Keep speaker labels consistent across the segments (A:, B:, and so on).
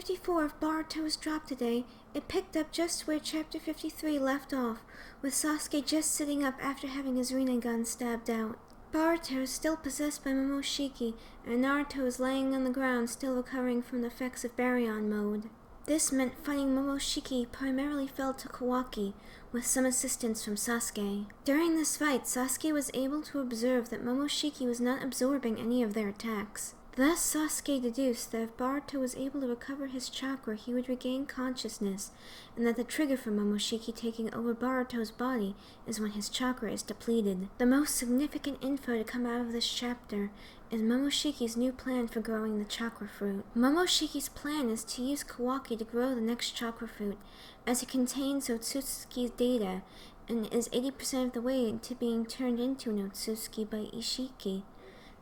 A: 54 of Boruto was dropped today. It picked up just where Chapter 53 left off, with Sasuke just sitting up after having his rinnegan stabbed out. Boruto is still possessed by Momoshiki, and Naruto is laying on the ground still recovering from the effects of Baryon mode. This meant fighting Momoshiki primarily fell to Kawaki, with some assistance from Sasuke. During this fight, Sasuke was able to observe that Momoshiki was not absorbing any of their attacks. Thus, Sasuke deduced that if Boruto was able to recover his chakra, he would regain consciousness, and that the trigger for Momoshiki taking over Boruto's body is when his chakra is depleted. The most significant info to come out of this chapter is Momoshiki's new plan for growing the chakra fruit. Momoshiki's plan is to use Kawaki to grow the next chakra fruit, as it contains Otsutsuki's data and is 80% of the way to being turned into an Otsutsuki by Ishiki.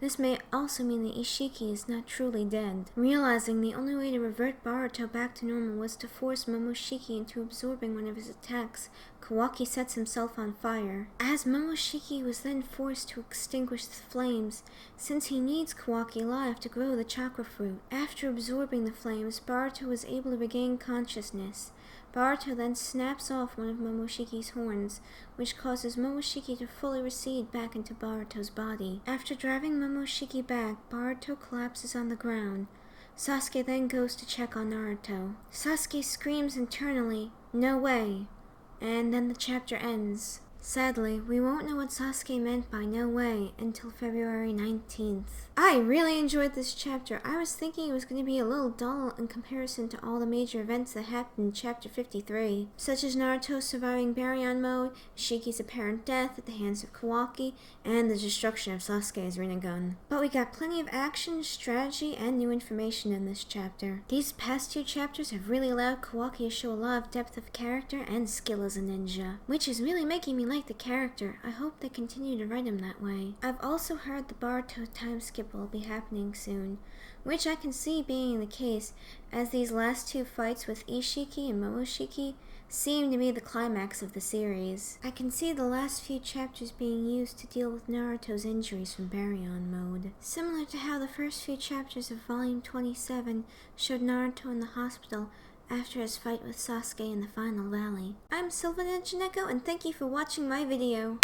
A: This may also mean that Ishiki is not truly dead. Realizing the only way to revert Boruto back to normal was to force Momoshiki into absorbing one of his attacks, Kawaki sets himself on fire. As Momoshiki was then forced to extinguish the flames, since he needs Kawaki alive to grow the chakra fruit. After absorbing the flames, Boruto was able to regain consciousness. Boruto then snaps off one of Momoshiki's horns, which causes Momoshiki to fully recede back into Boruto's body. After driving Momoshiki back, Boruto collapses on the ground. Sasuke then goes to check on Naruto. Sasuke screams internally, "No way!" and then the chapter ends. Sadly, we won't know what Sasuke meant by "no way" until February 19th. I really enjoyed this chapter. I was thinking it was going to be a little dull in comparison to all the major events that happened in Chapter 53, such as Naruto surviving Baryon mode, Shiki's apparent death at the hands of Kawaki, and the destruction of Sasuke's rinnegan. But we got plenty of action, strategy, and new information in this chapter. These past two chapters have really allowed Kawaki to show a lot of depth of character and skill as a ninja, which is really making me like the character. I hope they continue to write him that way. I've also heard the Boruto time skip will be happening soon, which I can see being the case, as these last two fights with Ishiki and Momoshiki seem to be the climax of the series. I can see the last few chapters being used to deal with Naruto's injuries from Baryon mode, similar to how the first few chapters of Volume 27 showed Naruto in the hospital after his fight with Sasuke in the final valley. I'm Sylvan and thank you for watching my video.